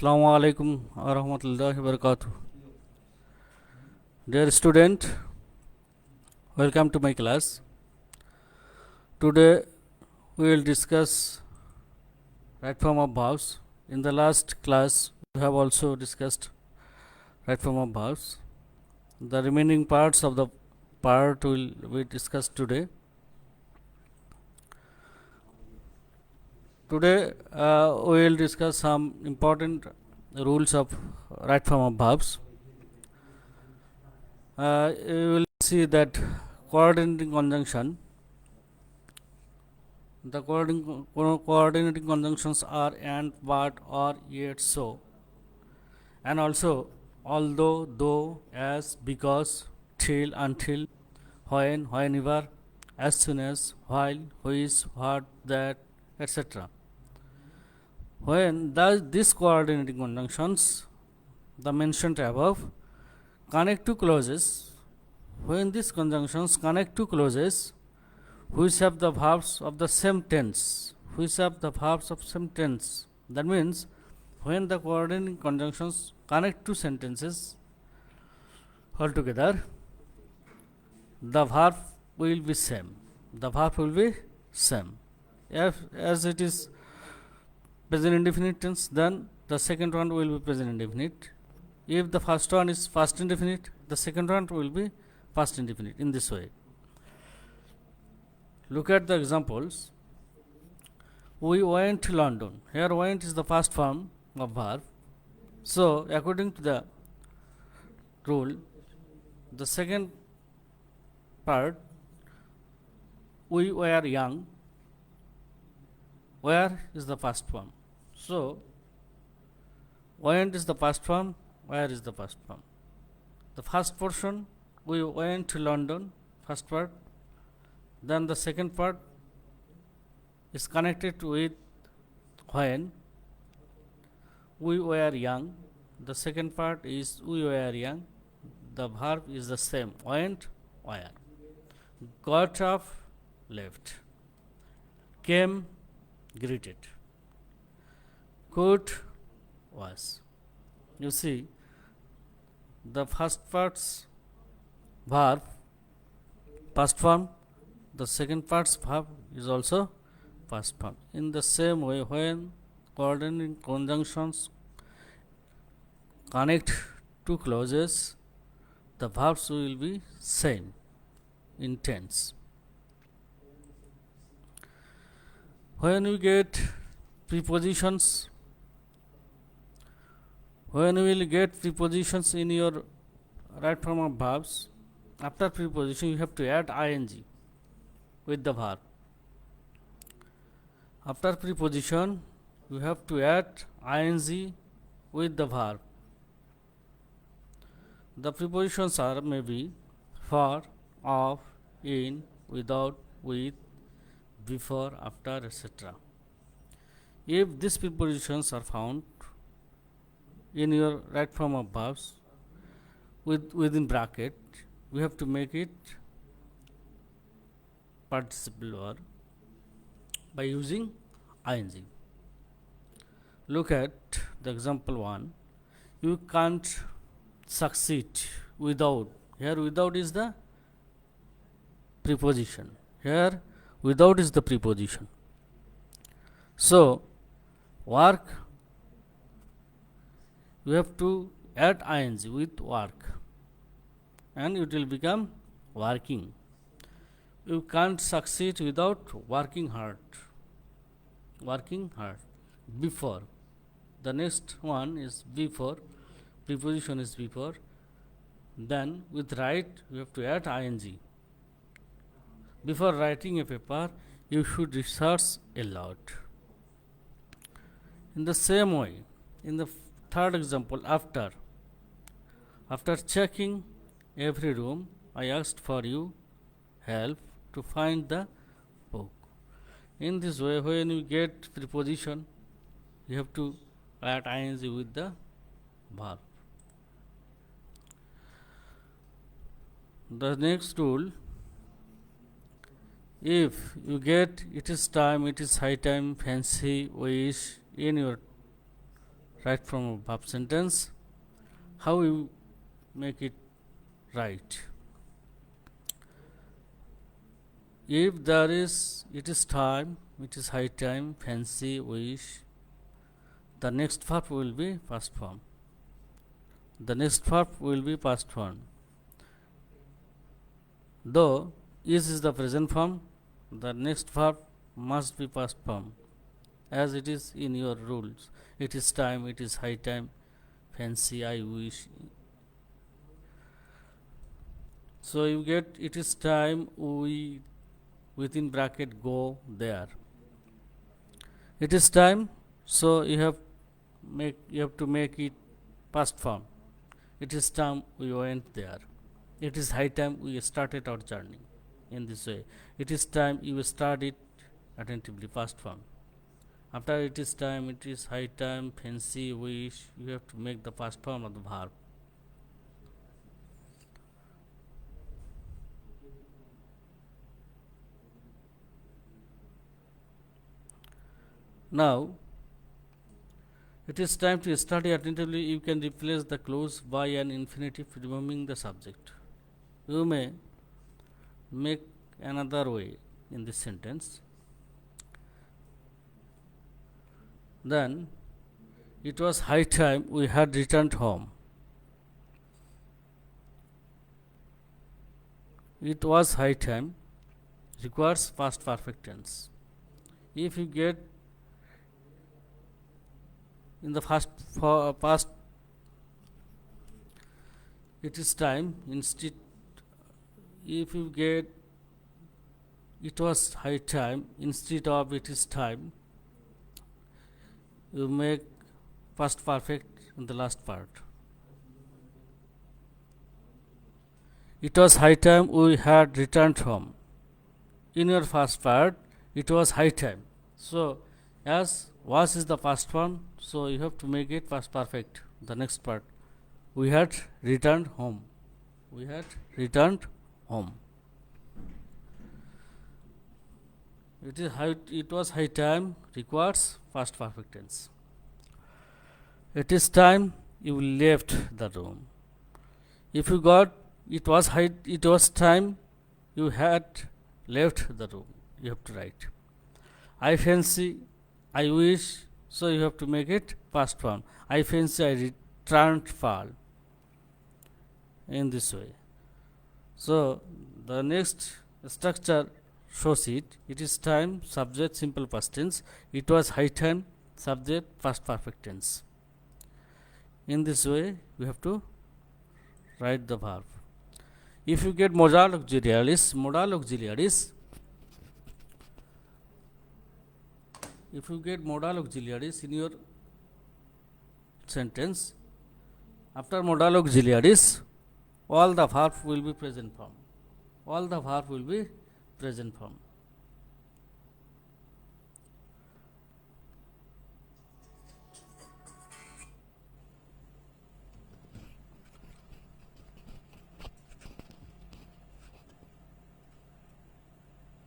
Assalamu alaikum wa rahmatullahi wa barakatuh. Dear student, welcome to my class. Today we will discuss right form of verbs. In the last class we have also discussed right form of verbs. The remaining parts of the part will be discussed today. Today we will discuss some important rules of right form of verbs. You will see that coordinating conjunction. The coordinating conjunctions are and, but, or, yet, so, and also although, though, as, because, till, until, when, whenever, as soon as, while, which, what, that, etc. When these coordinating conjunctions, the mentioned above, connect to clauses, when these conjunctions connect to clauses which have the verbs of the same tense, that means when the coordinating conjunctions connect to sentences altogether, the verb will be same. As it is present indefinite tense, then the second one will be present indefinite. If the first one is past indefinite, the second one will be past indefinite. In this way, look at the examples. We went to London. Here went is the past form of verb. So according to the rule, the second part, we were young, where is the past form. So went is the past form, where is the past form. The first portion, we went to London, first part. Then the second part is connected with when. We were young. The second part is we were young. The verb is the same. Went, were. Got up, left. Came, greeted. Could, was. You see, the first part's verb, past form, the second part's verb is also past form. In the same way, when coordinating conjunctions connect to clauses, the verbs will be same in tense. When we get prepositions, when we will get prepositions in your right form of verbs, after preposition you have to add ing with the verb. After preposition you have to add ing with the verb. The prepositions are maybe for, of, in, without, with, before, after, etc. If these prepositions are found in your right form of verbs within bracket, we have to make it participle verb by using ing. Look at the example 1. You can't succeed without. Here without is the preposition. Here without is the preposition. So work, you have to add ing with work and it will become working. You can't succeed without working hard. Before, the next one is before, preposition is before. Then with write you have to add ing. Before writing a paper you should research a lot. In the same way, in the third example, after checking every room, I asked for you help to find the book. In this way, when you get preposition, you have to add ing with the verb. The next rule, if you get it is time, it is high time, fancy, wish in your right from above sentence. How you make it right? If there is, it is time, it is high time, fancy, wish, the next verb will be past form. The next verb will be past form. Though is the present form, the next verb must be past form, as it is in your rules. It is time, it is high time, fancy, I wish. So you get it is time, we within bracket go there. It is time, so you have to make it past form. It is time we went there. It is high time we started our journey. In this way, it is time you start it attentively, past form. After it is time, it is high time, fancy, wish, you have to make the past form of the verb. Now, it is time to study attentively. You can replace the clause by an infinitive, removing the subject. You may make another way in this sentence. Then, it was high time we had returned home. It was high time requires past perfect tense. If you get in the past, it is time, instead if you get it was high time instead of it is time, you make past perfect in the last part. It was high time we had returned home. In your first part, it was high time. So, as was is the past form, so you have to make it past perfect. The next part, we had returned home. We had returned home. It was high time requires past perfect tense. It is time you left the room. If you got it was time you had left the room, you have to write. I fancy, I wish, so you have to make it past form. I fancy I returned fall. In this way. So the next structure shows it. It is time, subject, simple past tense. It was high time, subject, past perfect tense. In this way, we have to write the verb. If you get modal auxiliaries, if you get modal auxiliaries in your sentence, after modal auxiliaries, all the verb will be present form. All the verb will be present form.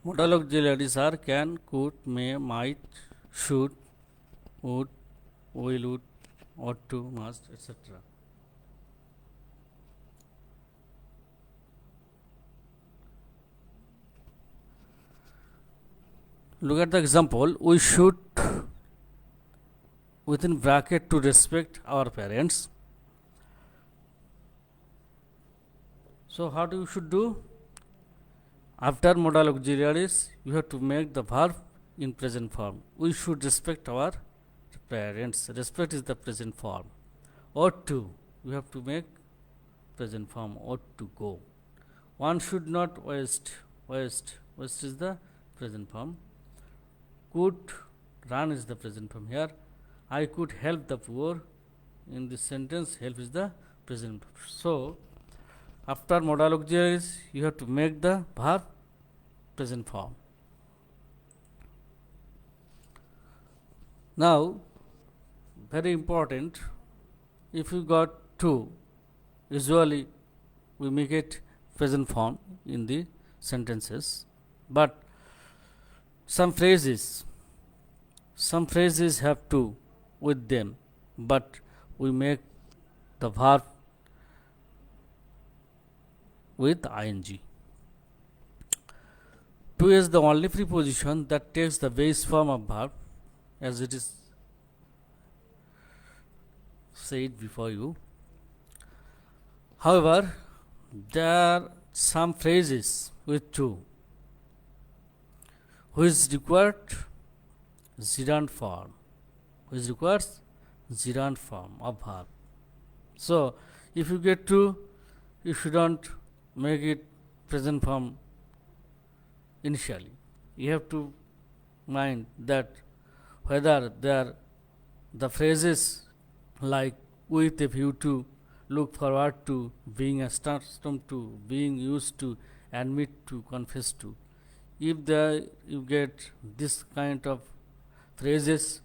Modal auxiliaries are can, could, may, might, should, would, will, would, ought to, must, etc. Look at the example. We should within bracket to respect our parents. So how do you should do? After modal auxiliaries, you have to make the verb in present form. We should respect our parents. Respect is the present form. Ought to, you have to make present form. Ought to go. One should not waste. Waste is the present form. Could, run is the present form here. I could help the poor. In this sentence, help is the present form. So, after modal auxiliaries, you have to make the verb present form. Now, very important, if you got to, usually we make it present form in the sentences, but some phrases have to with them. but we make the verb with ing. To is the only preposition that takes the base form of verb, as it is said before you. However, there are some phrases with to, which required gerund form, which requires gerund form of verb. So, if you get to, you shouldn't make it present form initially. You have to mind that whether there the phrases like with a view to, look forward to, being accustomed to, being used to, admit to, confess to. If there you get this kind of phrases,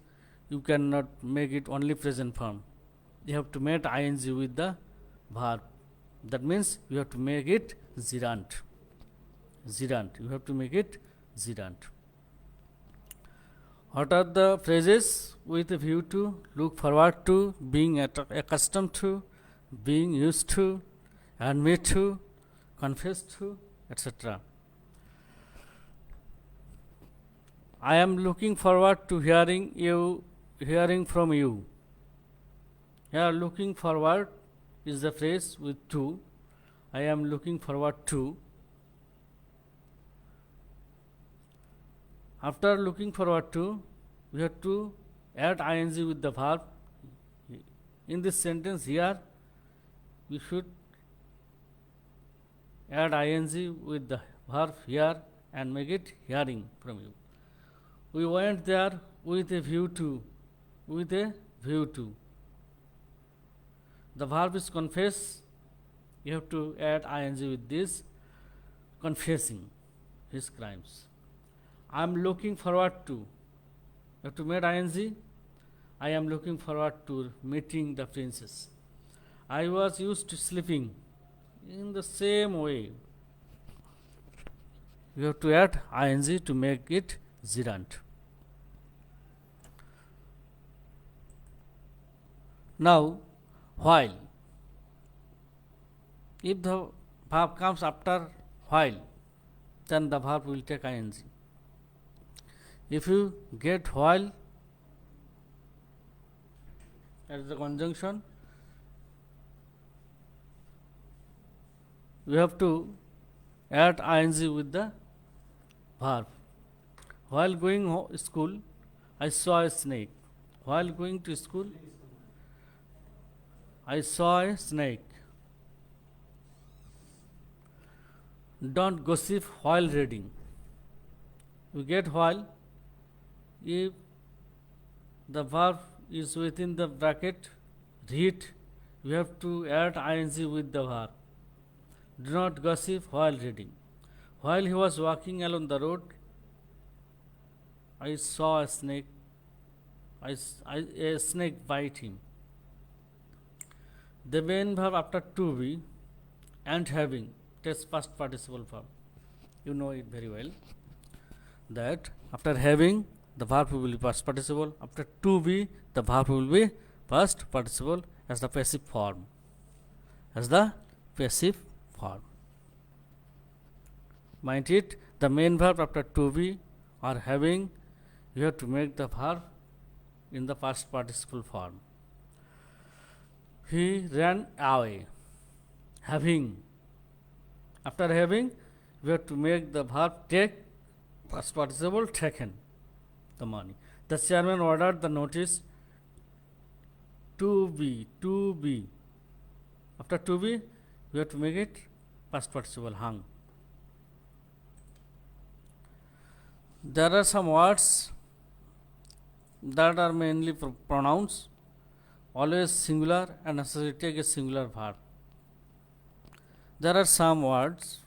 you cannot make it only present form. You have to make ing with the verb. That means you have to make it gerund. Gerund. You have to make it gerund. What are the phrases with a view to, look forward to, being accustomed to, being used to, admit to, confess to, etc. I am looking forward to hearing from you. Here, looking forward is the phrase with to. I am looking forward to. After looking forward to, we have to add ing with the verb. In this sentence here, we should add ing with the verb here and make it hearing from you. We went there with a view to, with a view to. The verb is confess. You have to add ing with this, confessing his crimes. I am looking forward to. You have to make ing. I am looking forward to meeting the princess. I was used to sleeping. In the same way, you have to add ing to make it gerund. Now, while. If the verb comes after while, then the verb will take ing. If you get while as the conjunction, we have to add ing with the verb. While going to school, I saw a snake. While going to school, I saw a snake. Don't gossip while reading. You get while. If the verb is within the bracket read, you have to add ing with the verb. Do not gossip while reading. While he was walking along the road, I saw a snake. A snake bite him. The main verb after to be and having takes past participle form. You know it very well that after having the verb will be past participle, after to be the verb will be past participle as the passive form. As the passive form. Mind it, the main verb after to be or having, you have to make the verb in the past participle form. He ran away. Having. After having, we have to make the verb take, past participle taken, the money. The chairman ordered the notice to be. After to be, we have to make it past participle hung. There are some words that are mainly pronouns, always singular and necessarily take a singular verb. There are some words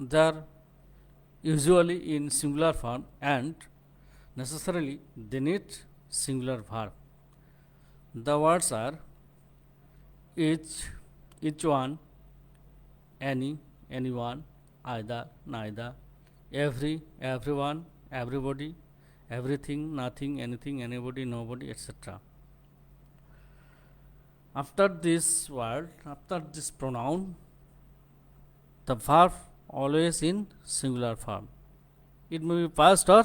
that are usually in singular form and necessarily they need singular verb. The words are each one, any, anyone, either, neither, every, everyone, everybody, everything, nothing, anything, anybody, nobody, etc. After this word, after this pronoun, the verb always in singular form. It may be past or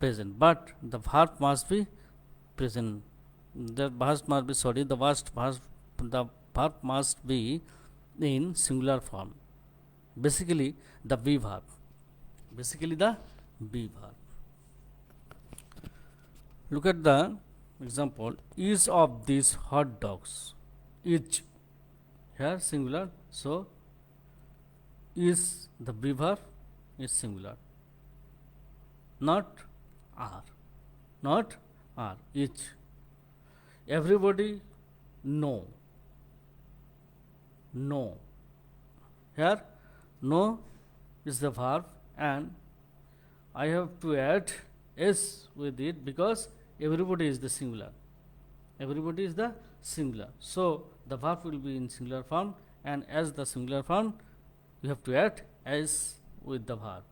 present, but the verb must be present. The verb must be the verb must be in singular form. Basically, the be verb. Basically, the be verb. Look at the example. Each of these hot dogs. Each here singular. So is the be verb is singular. Not are. Not are. Each. Everybody know. No. Here no is the verb and I have to add s with it because everybody is the singular. Everybody is the singular. So the verb will be in singular form and as the singular form you have to add s with the verb.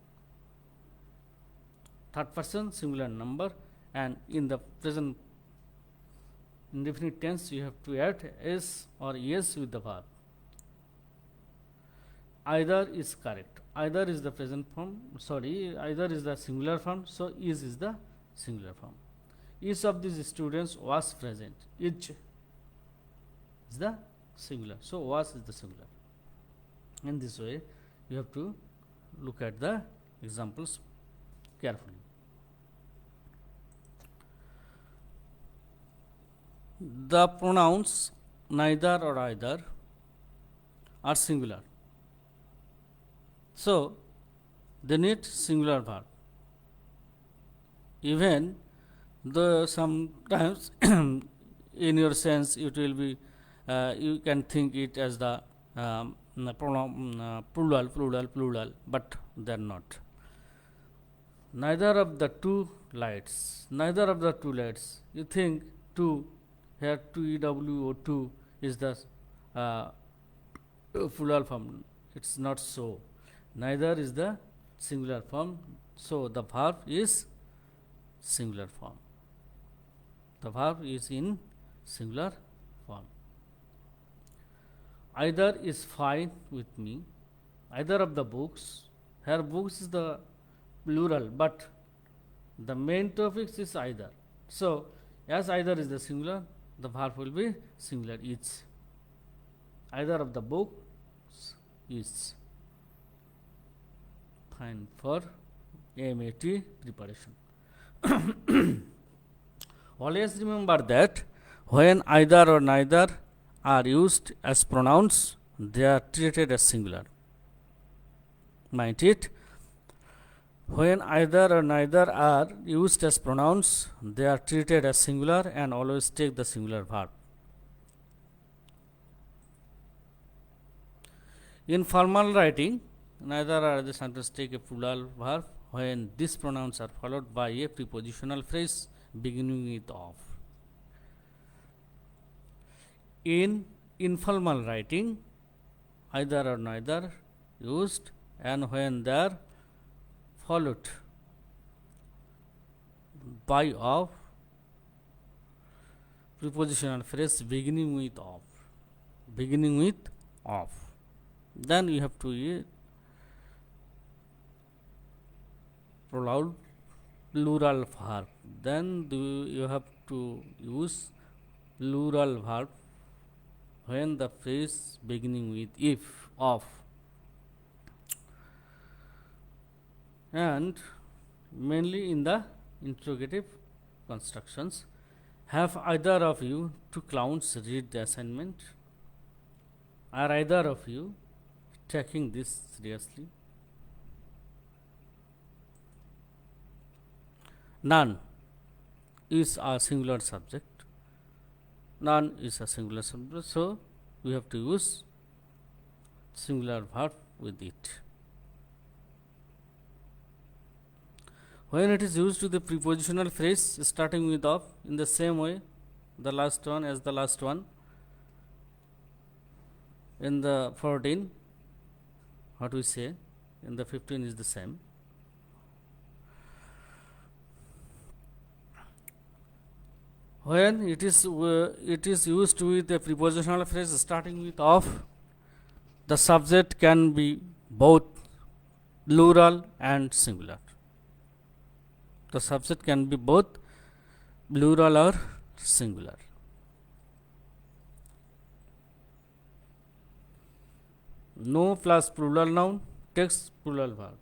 Third person singular number and in the present indefinite tense you have to add s or es with the verb. Either is correct. Either is the present form, either is the singular form, so is the singular form. Each of these students was present. Each is the singular, so was is the singular. In this way, you have to look at the examples carefully. The pronouns neither or either are singular. So, they need singular verb. Even though sometimes in your sense it will be, you can think it as the pronoun plural, but they are not. Neither of the two lights. You think two, here 2EW or 2 is the plural form. It's not so. Neither is the singular form, so the verb is singular form. The verb is in singular form. Either is fine with me. Either of the books. Here books is the plural, but the main topic is either. So as either is the singular, the verb will be singular each. Either of the books is. Fine for MAT preparation. Always remember that when either or neither are used as pronouns, they are treated as singular. Mind it. When either or neither are used as pronouns, they are treated as singular and always take the singular verb. In formal writing, neither are the sentences take a plural verb when these pronouns are followed by a prepositional phrase beginning with of. In informal writing, either or neither used and when they are followed by of prepositional phrase beginning with of. Then you have to plural verb. Then you have to use plural verb when the phrase beginning with if, of. And mainly in the interrogative constructions. Have either of you two clowns read the assignment? Are either of you taking this seriously? None is a singular subject. None is a singular subject, so we have to use singular verb with it. When it is used with the prepositional phrase starting with of, in the same way, the last one as the last one. In the 14, what we say, in the 15 is the same. When it is used with a prepositional phrase starting with of, the subject can be both plural and singular. The subject can be both plural or singular. No plus plural noun takes plural verb.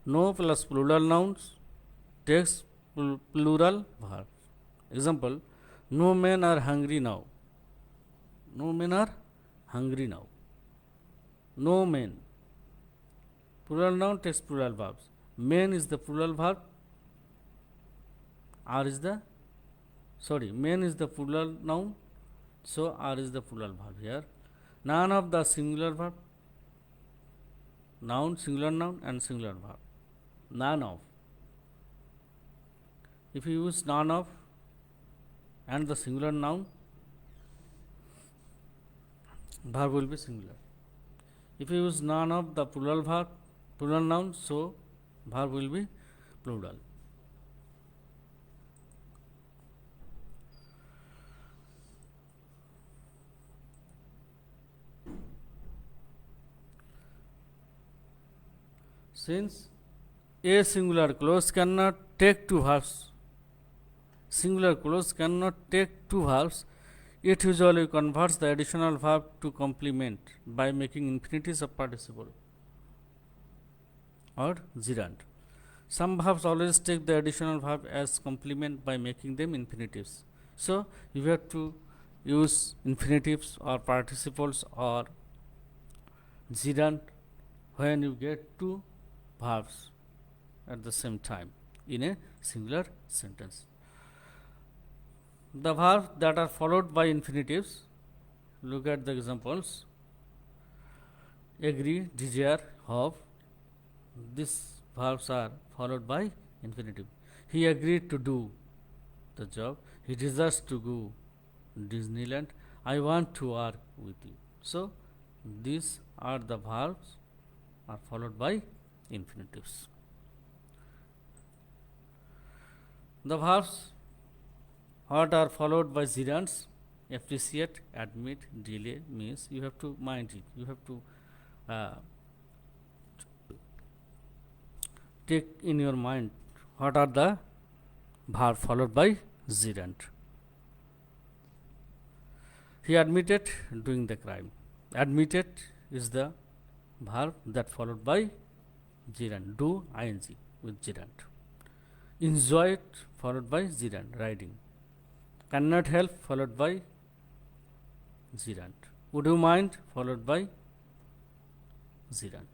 No plus plural nouns takes plural verb. Example, no men are hungry now. No men are hungry now. No men. Plural noun takes plural verbs. Men is the plural verb. Men is the plural noun. So are is the plural verb here. None of the singular verb. Noun, singular noun and singular verb. None of. If you use none of and the singular noun, verb will be singular. If you use none of the plural verb, plural noun, so verb will be plural. Since a singular clause cannot take two verbs, singular clause cannot take two verbs, it usually converts the additional verb to complement by making infinitives of participle or gerund. Some verbs always take the additional verb as complement by making them infinitives. So you have to use infinitives or participles or gerund when you get two verbs at the same time in a singular sentence. The verbs that are followed by infinitives, look at the examples. Agree, desire, hope. These verbs are followed by infinitive. He agreed to do the job. He desires to go Disneyland. I want to work with you. So these are the verbs are followed by infinitives. The verbs what are followed by gerunds, appreciate, admit, delay means you have to mind it. You have to take in your mind what are the verb followed by gerund. He admitted doing the crime. Admitted is the verb that followed by gerund. Do ing with gerund. Enjoy it followed by gerund, riding. Cannot help followed by gerund. Would you mind followed by gerund.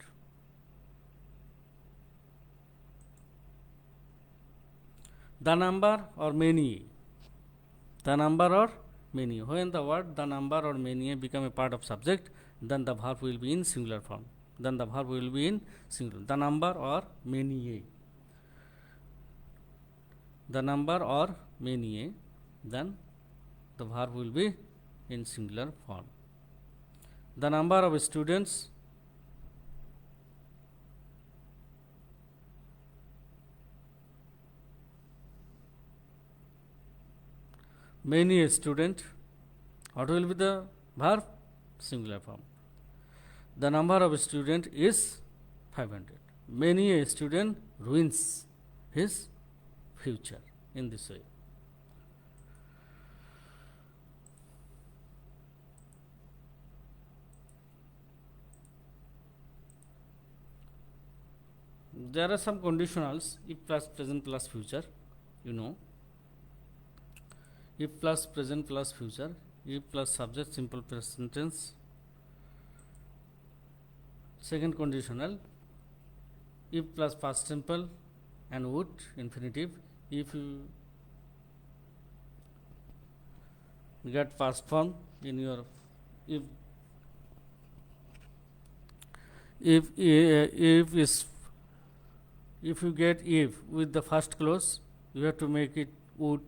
The number or many. The number or many. When the word the number or many become a part of subject, then the verb will be in singular form. Then the verb will be in singular. The number or many. The number or many, then the verb will be in singular form. The number of students, many a student, what will be the verb? Singular form. The number of student is 500. Many a student ruins his future in this way. There are some conditionals, if plus present plus future, you know. If plus present plus future, if plus subject simple present tense. Second conditional, if plus past simple and would infinitive. If you get past form in your if you get if with the first clause, you have to make it would,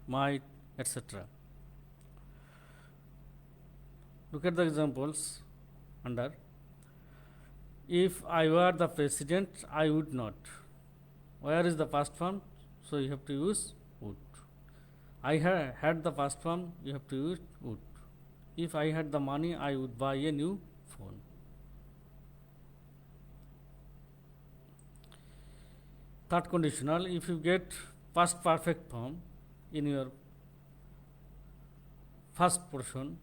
might, etc. Look at the examples under. If I were the president, I would not. Where is the past form? So you have to use would. I had the past form, you have to use would. If I had the money, I would buy a new phone. Third conditional, if you get past perfect form in your first portion,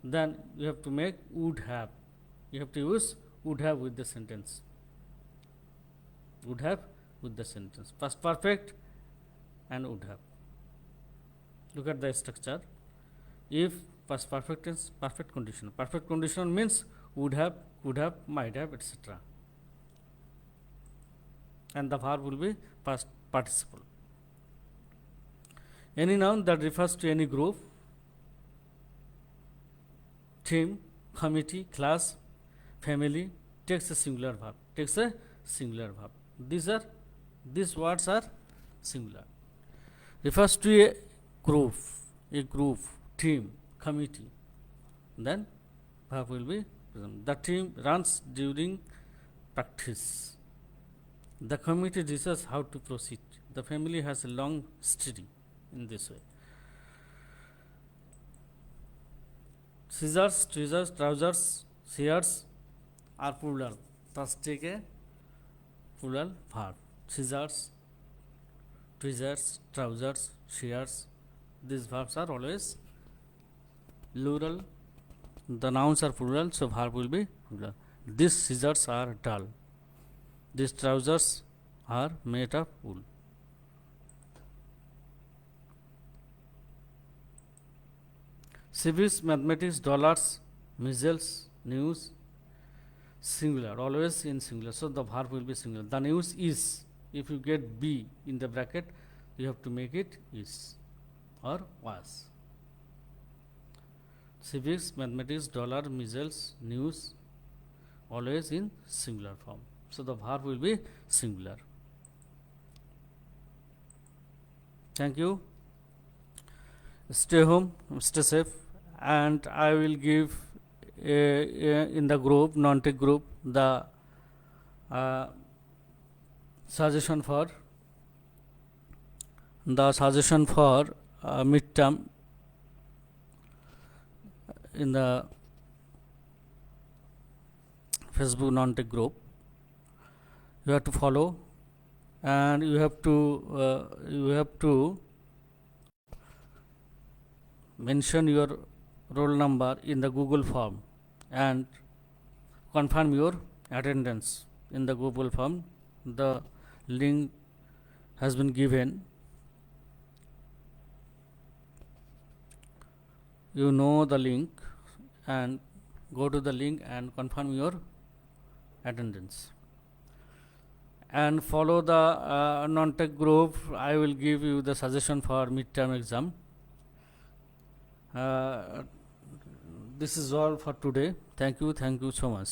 then you have to make would have. You have to use would have with the sentence. Would have with the sentence. Past perfect and would have. Look at the structure. If past perfect is perfect conditional. Perfect conditional means would have, could have, might have, etc. And the verb will be past participle. Any noun that refers to any group, team, committee, class, family takes a singular verb. Takes a singular verb. These words are singular. Refers to a group, team, committee. Then verb will be present. The team runs during practice. The committee decides how to proceed. The family has a long history in this way. Scissors, tweezers, trousers, shears are plural. Thus take a plural verb. Scissors, tweezers, trousers, shears. These verbs are always plural. The nouns are plural, so verb will be plural. These scissors are dull. These trousers are made of wool. Civics, mathematics, dollars, measles, news, singular, always in singular. So the verb will be singular. The news is. If you get B in the bracket, you have to make it is or was. Civics, mathematics, dollar, measles, news, always in singular form. So the verb will be singular. Thank you. Stay home, stay safe, and I will give in the group, non-tech group, the suggestion for midterm in the Facebook non-tech group. You have to follow, and you have to mention your roll number in the Google form and confirm your attendance in the Google form. The link has been given. You know the link, and go to the link and confirm your attendance. And follow the non-tech group. I will give you the suggestion for midterm exam. This is all for today. Thank you so much.